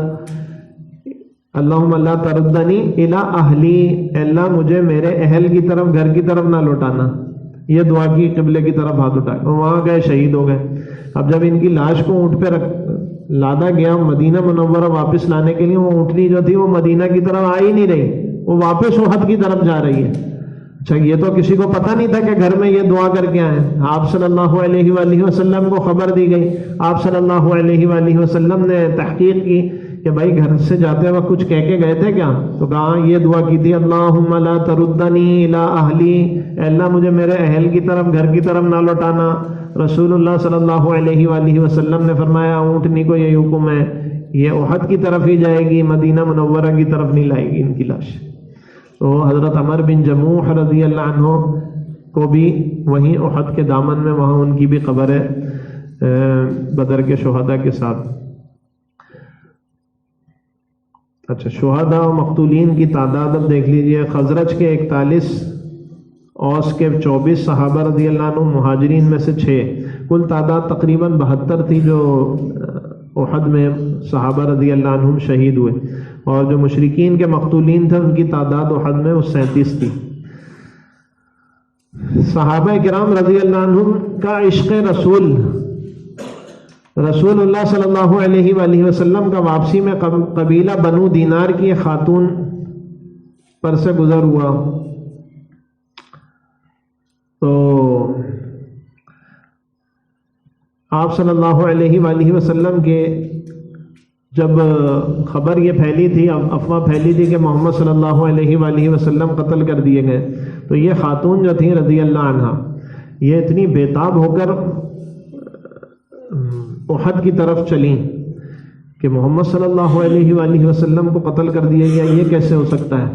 S1: اہلی, اللہ مجھے میرے اہل کی طرف, گھر کی طرف نہ لوٹانا. یہ دعا کی قبلے کی طرف ہاتھ اٹھا کے. وہاں گئے, شہید ہو گئے. اب جب ان کی لاش کو اونٹ پہ لادا گیا مدینہ منورہ واپس لانے کے لیے, وہ اونٹنی جو تھی وہ مدینہ کی طرف آ ہی نہیں رہی, وہ واپس احد کی طرف جا رہی ہے. اچھا, یہ تو کسی کو پتہ نہیں تھا کہ گھر میں یہ دعا کر کے آئے. آپ صلی اللہ علیہ وآلہ وسلم کو خبر دی گئی. آپ صلی اللہ علیہ وآلہ وسلم نے تحقیق کی کہ بھائی گھر سے جاتے وقت کچھ کہہ کے گئے تھے کیا؟ تو کہا یہ دعا کی تھی, اللہم لا تردنی الی اہلی, اللہ مجھے میرے اہل کی طرف, گھر کی طرف نہ لوٹانا. رسول اللہ صلی اللہ علیہ وآلہ وسلم نے فرمایا اونٹنی کو یہ حکم ہے, یہ احد کی طرف ہی جائے گی, مدینہ منورہ کی طرف نہیں لائے گی ان کی لاش. تو حضرت عمر بن جموح رضی اللہ عنہ کو بھی وہیں احد کے دامن میں, وہاں ان کی بھی قبر ہے بدر کے شہداء کے ساتھ. اچھا, شہداء و مقتولین کی تعداد اب دیکھ لیجئے. خزرج کے 41, اوس کے 24 صحابہ رضی اللہ عنہ, مہاجرین میں سے 6, کل تعداد تقریباً 72 تھی جو احد میں صحابہ رضی اللہ عنہم شہید ہوئے. اور جو مشرکین کے مقتولین تھے ان کی تعداد احد میں وہ 37 تھی. صحابہ کرام رضی اللہ عنہم کا عشق رسول, رسول اللہ صلی اللہ علیہ وآلہ وسلم کا واپسی میں قبیلہ بنو دینار کی خاتون پر سے گزر ہوا. تو آپ صلی اللہ علیہ وآلہ وسلم کے جب خبر یہ پھیلی تھی, افواہ پھیلی تھی کہ محمد صلی اللہ علیہ وآلہ وسلم قتل کر دیے گئے, تو یہ خاتون جو تھیں رضی اللہ عنہا, یہ اتنی بےتاب ہو کر احد کی طرف چلیں کہ محمد صلی اللہ علیہ وآلہ وسلم کو قتل کر دیا گیا, یہ کیسے ہو سکتا ہے.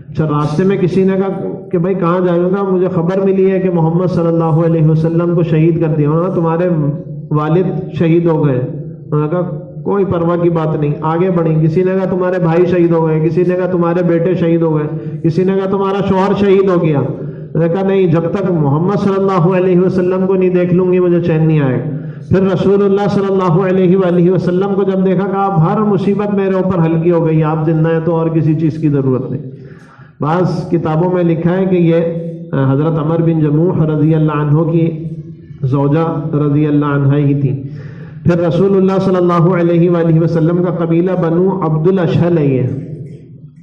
S1: اچھا, راستے میں کسی نے کہا کہ بھائی کہاں جاؤں گا, مجھے خبر ملی ہے کہ محمد صلی اللہ علیہ وسلم کو شہید کر دیا. انہوں نے تمہارے والد شہید ہو گئے. انہوں نے کہا کوئی پرواہ کی بات نہیں, آگے بڑھیں. کسی نے کہا تمہارے بھائی شہید ہو گئے, کسی نے کہا تمہارے بیٹے شہید ہو گئے, کسی نے کہا تمہارا شوہر شہید ہو گیا. میں نے کہا نہیں, جب تک محمد صلی اللہ علیہ وسلم کو نہیں دیکھ لوں گی مجھے چین نہیں آئے. پھر رسول اللہ صلی اللہ علیہ وآلہ وسلم کو جب دیکھا کہ اب ہر مصیبت میرے اوپر ہلکی ہو گئی, آپ زندہ ہیں تو اور کسی چیز کی ضرورت نہیں. بعض کتابوں میں لکھا ہے کہ یہ حضرت عمر بن جموح رضی اللہ عنہ کی زوجہ رضی اللہ عنہ ہی تھی. پھر رسول اللہ صلی اللہ علیہ وآلہ وسلم کا قبیلہ بنو عبد الاشہل ہے, یہ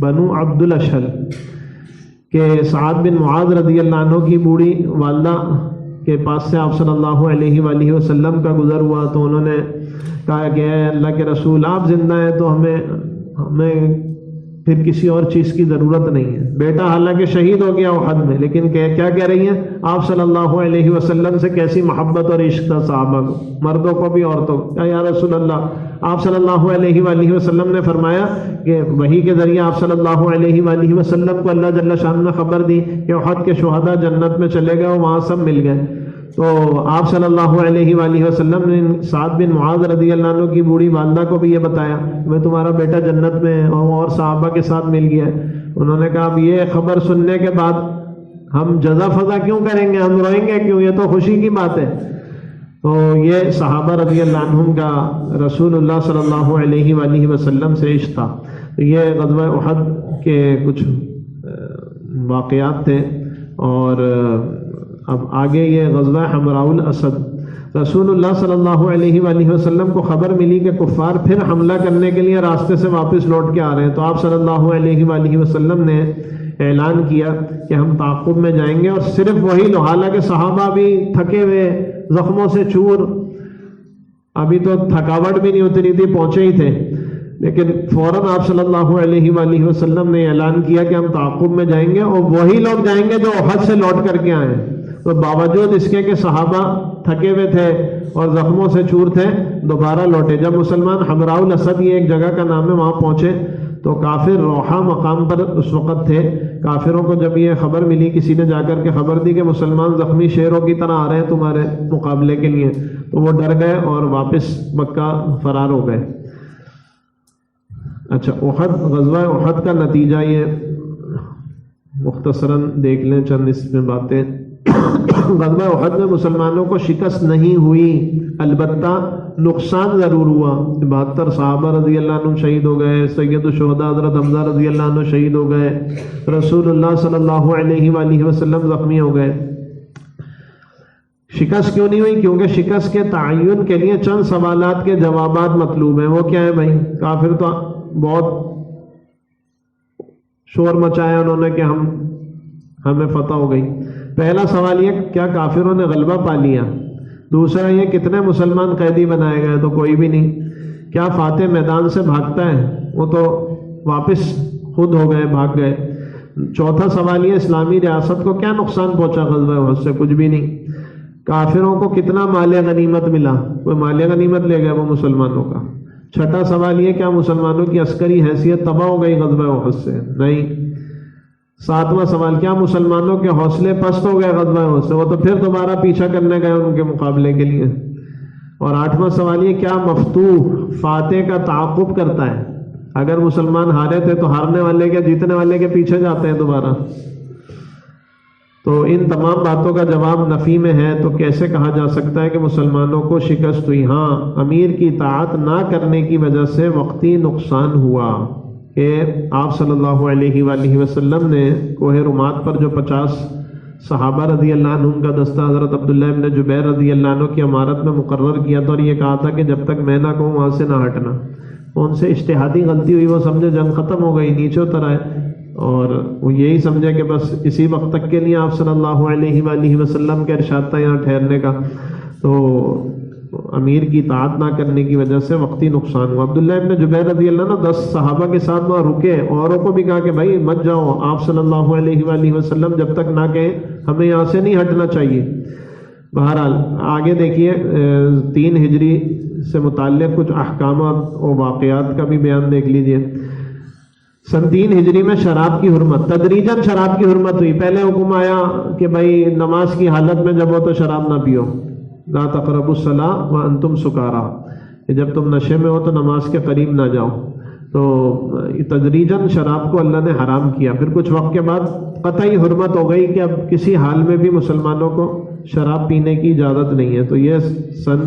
S1: بنو عبد الاشہل کہ سعد بن معاذ رضی اللہ عنہ کی بوڑھی والدہ کے پاس سے آپ صلی اللہ علیہ وآلہ وسلم کا گزر ہوا, تو انہوں نے کہا کہ اے اللہ کے رسول, آپ زندہ ہیں تو ہمیں پھر کسی اور چیز کی ضرورت نہیں ہے. بیٹا حالانکہ شہید ہو گیا احد میں, لیکن کیا کہہ رہی ہیں, آپ صلی اللہ علیہ وسلم سے کیسی محبت اور عشق تھا صحابہ کو, مردوں کو بھی عورتوں کو. یا رسول اللہ, آپ صلی اللہ علیہ وآلہ وسلم نے فرمایا کہ وحی کے ذریعے آپ صلی اللہ علیہ وآلہ وسلم کو اللہ جل شان نے خبر دی کہ احد کے شہداء جنت میں چلے گئے, وہاں سب مل گئے. تو آپ صلی اللہ علیہ وآلہ وسلم نے سعد بن معاذ رضی اللہ عنہ کی بوڑھی والدہ کو بھی یہ بتایا میں تمہارا بیٹا جنت میں اور صحابہ کے ساتھ مل گیا. انہوں نے کہا اب یہ خبر سننے کے بعد ہم جزا فضا کیوں کریں گے, ہم روئیں گے کیوں, یہ تو خوشی کی بات ہے. تو یہ صحابہ رضی اللہ عنہم کا رسول اللہ صلی اللہ علیہ وآلہ وسلم سے عشق تھا. یہ غزوہ احد کے کچھ واقعات تھے. اور اب آگے یہ غزوہ حمراء الاسد. رسول اللہ صلی اللہ علیہ وآلہ وسلم کو خبر ملی کہ کفار پھر حملہ کرنے کے لیے راستے سے واپس لوٹ کے آ رہے ہیں. تو آپ صلی اللہ علیہ وآلہ وسلم نے اعلان کیا کہ ہم تعاقب میں جائیں گے, اور صرف وہی لوگ, حالانکہ صحابہ بھی تھکے ہوئے, زخموں سے چور, ابھی تو تھکاوٹ بھی نہیں اتری تھی, پہنچے ہی تھے, لیکن فوراً آپ صلی اللہ علیہ وآلہ وسلم نے اعلان کیا کہ ہم تعاقب میں جائیں گے, اور وہی لوگ جائیں گے جو احد سے لوٹ کر کے آئے. تو باوجود اس کے کہ صحابہ تھکے ہوئے تھے اور زخموں سے چور تھے, دوبارہ لوٹے. جب مسلمان حمراء الاسد, یہ ایک جگہ کا نام ہے, وہاں پہنچے تو کافر روحا مقام پر اس وقت تھے. کافروں کو جب یہ خبر ملی, کسی نے جا کر کے خبر دی کہ مسلمان زخمی شیروں کی طرح آ رہے ہیں تمہارے مقابلے کے لیے, تو وہ ڈر گئے اور واپس مکہ فرار ہو گئے. اچھا, احد, غزوہ احد کا نتیجہ یہ مختصراً دیکھ لیں, چند اس میں باتیں.
S2: غزوہ احد میں مسلمانوں کو شکست نہیں ہوئی، البتہ نقصان ضرور ہوا۔ 72 صحابہ رضی اللہ عنہ شہید ہو گئے، سید الشہداء حضرت حمزہ رضی اللہ عنہ شہید ہو گئے، رسول اللہ صلی اللہ علیہ وآلہ وسلم زخمی ہو گئے۔ شکست کیوں نہیں ہوئی؟ کیونکہ شکست کے تعین کے لیے چند سوالات کے جوابات مطلوب ہیں۔ وہ کیا ہے بھائی؟ کافر تو بہت شور مچایا انہوں نے کہ ہمیں فتح ہو گئی۔ پہلا سوال یہ، کیا کافروں نے غلبہ پا لیا؟ دوسرا یہ، کتنے مسلمان قیدی بنائے گئے؟ تو کوئی بھی نہیں۔ کیا فاتح میدان سے بھاگتا ہے؟ وہ تو واپس خود ہو گئے، بھاگ گئے۔ چوتھا سوال یہ، اسلامی ریاست کو کیا نقصان پہنچا غزوہ احد سے؟ کچھ بھی نہیں۔ کافروں کو کتنا مال غنیمت ملا؟ کوئی مال غنیمت لے گئے وہ مسلمانوں کا؟ چھٹا سوال یہ، کیا مسلمانوں کی عسکری حیثیت تباہ ہو گئی غزوہ احد سے؟ نہیں۔ ساتواں سوال، کیا مسلمانوں کے حوصلے پست ہو گئے غزوہ احد سے؟ وہ تو پھر دوبارہ پیچھا کرنے گئے ان کے مقابلے کے لیے۔ اور آٹھواں سوال یہ، کیا مفتوح فاتح کا تعاقب کرتا ہے؟ اگر مسلمان ہارے تھے تو ہارنے والے کے، جیتنے والے کے پیچھے جاتے ہیں دوبارہ؟ تو ان تمام باتوں کا جواب نفی میں ہے۔ تو کیسے کہا جا سکتا ہے کہ مسلمانوں کو شکست ہوئی؟ ہاں، امیر کی اطاعت نہ کرنے کی وجہ سے وقتی نقصان ہوا کہ آپ صلی اللہ علیہ وآلہ وسلم نے کوہ رمات پر جو 50 صحابہ رضی اللہ عنہ کا دستہ حضرت عبداللہ ابن جبیر رضی اللہ عنہ کی امارت میں مقرر کیا تھا، اور یہ کہا تھا کہ جب تک میں نہ کہوں وہاں سے نہ ہٹنا۔ ان سے اجتہادی غلطی ہوئی، وہ سمجھے جنگ ختم ہو گئی، نیچے اتر آئے، اور وہ یہی سمجھے کہ بس اسی وقت تک کے لیے آپ صلی اللہ علیہ وآلہ وسلم کا ارشاد تھا یہاں ٹھہرنے کا۔ تو امیر کی اطاعت نہ کرنے کی وجہ سے وقتی نقصان ہوا۔ عبداللہ ابن جبیر رضی اللہ عنہ 10 صحابہ کے ساتھ وہاں رکے، اوروں کو بھی کہا کہ بھائی مت جاؤ، آپ صلی اللہ علیہ وآلہ وسلم جب تک نہ کہیں ہمیں یہاں سے نہیں ہٹنا چاہیے۔ بہرحال آگے دیکھیے، 3 ہجری سے متعلق کچھ احکامات اور واقعات کا بھی بیان دیکھ لیجئے۔ سن 3 ہجری میں شراب کی حرمت، تدریجاً شراب کی حرمت ہوئی۔ پہلے حکم آیا کہ بھائی نماز کی حالت میں جب ہو تو شراب نہ پیو، لا تقربوا الصلاۃ وانتم سکارا، کہ جب تم نشے میں ہو تو نماز کے قریب نہ جاؤ۔ تو تدریجاً شراب کو اللہ نے حرام کیا۔ پھر کچھ وقت کے بعد قطعی حرمت ہو گئی کہ اب کسی حال میں بھی مسلمانوں کو شراب پینے کی اجازت نہیں ہے۔ تو یہ سن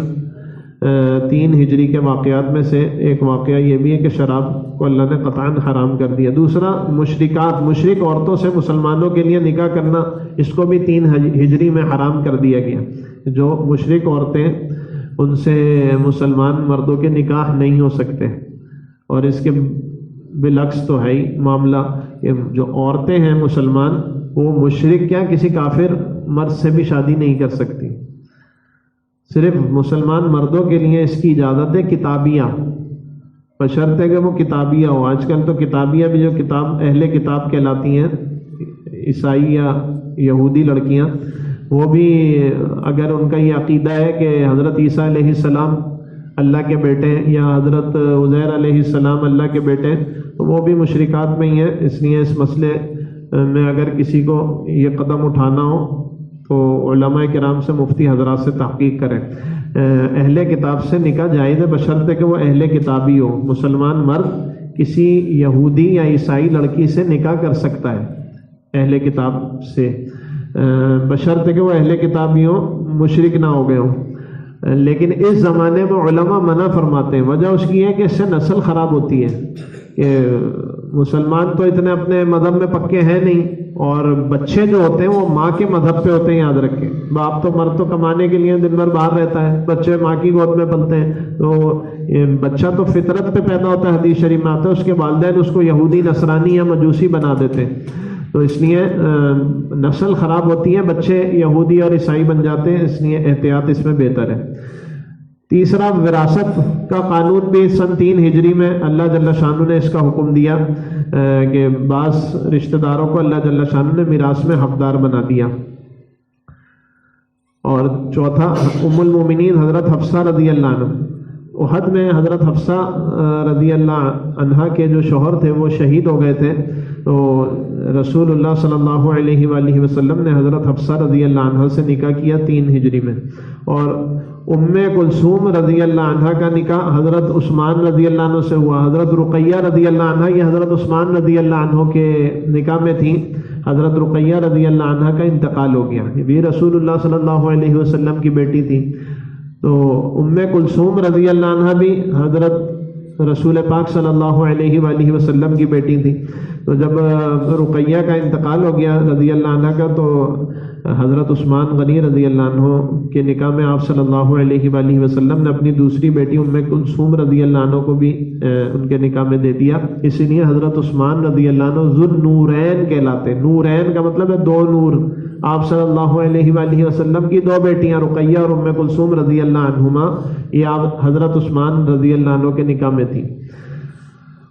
S2: 3 ہجری کے واقعات میں سے ایک واقعہ یہ بھی ہے کہ شراب کو اللہ نے قطعاً حرام کر دیا۔ دوسرا، مشرکات، مشرک عورتوں سے مسلمانوں کے لیے نکاح کرنا، اس کو بھی 3 ہجری میں حرام کر دیا گیا۔ جو مشرک عورتیں، ان سے مسلمان مردوں کے نکاح نہیں ہو سکتے۔ اور اس کے بالعکس تو ہے ہی معاملہ کہ جو عورتیں ہیں مسلمان، وہ مشرک کیا کسی کافر مرد سے بھی شادی نہیں کر سکتی۔ صرف مسلمان مردوں کے لیے اس کی اجازت ہے کتابیہ، بشرطے کہ وہ کتابیہ ہو۔ آج کل تو کتابیہ بھی جو کتاب اہل کتاب کہلاتی ہیں، عیسائی یا یہودی لڑکیاں، وہ بھی اگر ان کا یہ عقیدہ ہے کہ حضرت عیسیٰ علیہ السلام اللہ کے بیٹے ہیں یا حضرت عزیر علیہ السلام اللہ کے بیٹے ہیں، تو وہ بھی مشرکات میں ہی ہیں۔ اس لیے اس مسئلے میں اگر کسی کو یہ قدم اٹھانا ہو تو علماء کرام سے، مفتی حضرات سے تحقیق کریں۔ اہل کتاب سے نکاح جائز ہے بشرطے کہ وہ اہل کتابی ہو۔ مسلمان مرد کسی یہودی یا عیسائی لڑکی سے نکاح کر سکتا ہے اہل کتاب سے، بشرطے کہ وہ اہل کتابی ہو، مشرک نہ ہو گئے ہوں۔ لیکن اس زمانے میں علماء منع فرماتے ہیں۔ وجہ اس کی ہے کہ اس سے نسل خراب ہوتی ہے، کہ مسلمان تو اتنے اپنے مذہب میں پکے ہیں نہیں، اور بچے جو ہوتے ہیں وہ ماں کے مذہب پہ ہوتے ہیں، یاد رکھیں۔ باپ تو مرد تو کمانے کے لیے دن بھر باہر رہتا ہے، بچے ماں کی گود میں پلتے ہیں، تو بچہ تو فطرت پہ پیدا ہوتا ہے، حدیث شریف میں آتا ہے، اس کے والدین اس کو یہودی، نصرانی یا مجوسی بنا دیتے ہیں، تو اس لیے نسل خراب ہوتی ہے، بچے یہودی اور عیسائی بن جاتے ہیں، اس لیے احتیاط اس میں بہتر ہے۔ تیسرا، وراثت کا قانون بھی سن 3 ہجری میں اللہ جل شانہ نے اس کا حکم دیا کہ بعض رشتہ داروں کو اللہ جل شانہ نے میراث میں حقدار بنا دیا۔ اور چوتھا، ام المومنین حضرت حفصہ رضی اللہ عنہ، احد میں حضرت حفصہ رضی اللہ عنہا کے جو شوہر تھے وہ شہید ہو گئے تھے، تو رسول اللہ صلی اللہ علیہ وآلہ وسلم نے حضرت حفصہ رضی اللہ عنہ سے نکاح کیا 3 ہجری میں، اور ام کلثوم رضی اللہ عنہ کا نکاح حضرت عثمان رضی اللہ عنہ سے ہوا۔ حضرت رقیہ رضی اللہ عنہ یہ حضرت عثمان رضی اللہ عنہ کے نکاح میں تھی۔ حضرت رقیہ رضی اللہ عنہ کا انتقال ہو گیا، یہ بھی رسول اللہ صلی اللہ علیہ وسلم کی بیٹی تھی۔ تو ام کلثوم رضی اللہ عنہ بھی حضرت رسول پاک صلی اللہ علیہ وآلہ وسلم کی بیٹی تھی۔ تو جب رقیہ کا انتقال ہو گیا رضی اللہ عنہ کا، تو حضرت عثمان غنی رضی اللہ عنہ کے نکاح میں آپ صلی اللہ علیہ وآلہ وسلم نے اپنی دوسری بیٹی ام کلثوم رضی اللہ عنہ کو بھی ان کے نکاح میں دے دیا۔ اسی لیے حضرت عثمان رضی اللہ عنہ ذو النورین کہلاتے۔ نورین کا مطلب ہے 2 نور۔ آپ صلی اللہ علیہ وآلہ وسلم کی 2 بیٹیاں رقیہ اور ام کلثوم رضی اللہ عنہما، یہ آپ حضرت عثمان رضی اللہ عنہ کے نکاح میں تھی۔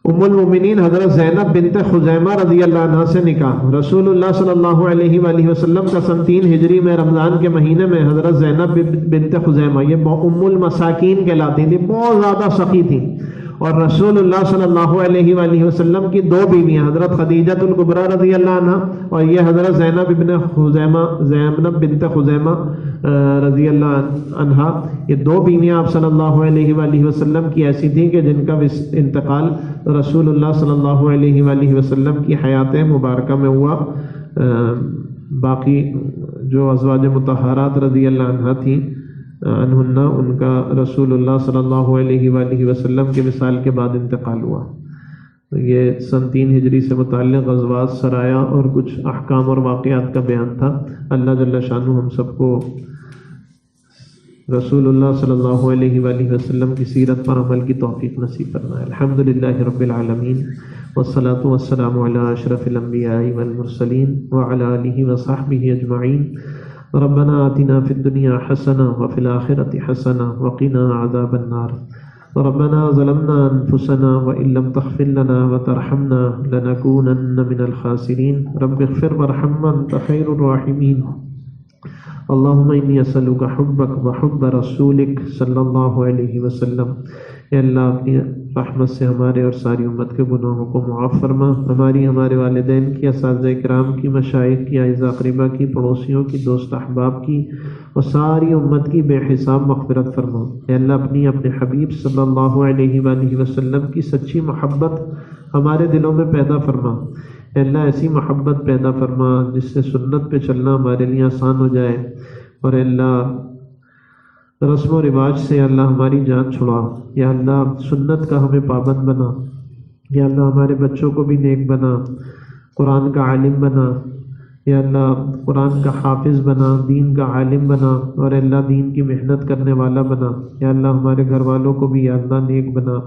S2: ام المومنین حضرت زینب بنت خزیمہ رضی اللہ عنہ سے نکاح۔ رسول اللہ صلی اللہ علیہ وآلہ وسلم کا سن 3 ہجری میں رمضان کے مہینے میں حضرت زینب بنت خزیمہ، یہ ام المساکین کہلاتی تھی، بہت زیادہ سخی تھی، اور رسول اللہ صلی اللہ علیہ وآلہ وسلم کی 2 بیویاں حضرت خدیجہ الکبریٰ رضی اللہ عنہ اور یہ حضرت زینب بنت خزیمہ رضی اللہ عنہ، یہ 2 بیویاں آپ صلی اللہ علیہ وآلہ وسلم کی ایسی تھیں کہ جن کا انتقال رسول اللہ صلی اللہ علیہ وآلہ وسلم کی حیات مبارکہ میں ہوا۔ باقی جو ازواج مطہرات رضی اللہ عنہ تھیں عنہن، ان کا رسول اللہ صلی اللہ علیہ وآلہ وسلم کے وصال کے بعد انتقال ہوا۔ یہ سن 3 ہجری سے متعلق غزوات، سرایا اور کچھ احکام اور واقعات کا بیان تھا۔ اللہ جل شانہ ہم سب کو رسول اللہ صلی اللہ علیہ وآلہ وسلم کی سیرت پر عمل کی توفیق نصیب فرمائے۔ الحمدللہ رب العالمین، والصلاة والسلام علی اشرف الانبیاء والمرسلین وعلی آلہ وصحبہ اجمعین۔ ربنا آتنا فی الدنیا حسنہ وفی الآخرۃ حسنہ وقنا عذاب النار۔ ربنا ظلمنا انفسنا وان لم تغفر لنا وترحمنا لنکونن من الخاسرین۔ رب اغفر وارحم وانت خیر الراحمین۔ اللہم انی اسألک حبک وحب رسولک صلی اللہ علیہ وسلم۔ اے اللہ اپنی رحمت سے ہمارے اور ساری امت کے گناہوں کو معاف فرما، ہماری، ہمارے والدین کی، اساتذہ کرام کی، مشائخ کی، اعزاء اقربا کی، پڑوسیوں کی، دوست احباب کی اور ساری امت کی بے حساب مغفرت فرما۔ اے اللہ اپنے حبیب صلی اللہ علیہ وآلہ وسلم کی سچی محبت ہمارے دلوں میں پیدا فرما۔ اے اللہ ایسی محبت پیدا فرما جس سے سنت پہ چلنا ہمارے لیے آسان ہو جائے، اور اے اللہ رسم و رواج سے اللہ ہماری جان چھڑا۔ یا اللہ سنت کا ہمیں پابند بنا۔ یا اللہ ہمارے بچوں کو بھی نیک بنا، قرآن کا عالم بنا۔ یا اللہ قرآن کا حافظ بنا، دین کا عالم بنا، اور اللہ دین کی محنت کرنے والا بنا۔ یا اللہ ہمارے گھر والوں کو بھی یا اللہ نیک بنا۔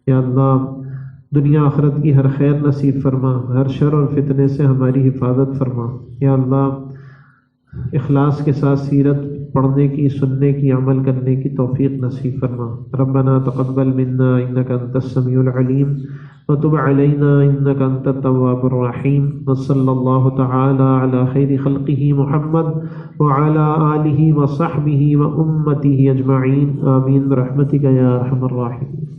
S2: یا اللہ دنیا آخرت کی ہر خیر نصیب فرما، ہر شر اور فتنے سے ہماری حفاظت فرما۔ یا اللہ اخلاص کے ساتھ سیرت پڑھنے کی، سننے کی، عمل کرنے کی توفیق نصیب فرما۔ ربنا تقبل منا انک انت السمیع العلیم وتب علینا انک انت التواب الرحیم، وصلی اللہ تعالی علی خیر خلقہ محمد وعلی آلہ وصحبہ وامتہ اجمعین، آمین برحمتک یا ارحم الراحمین۔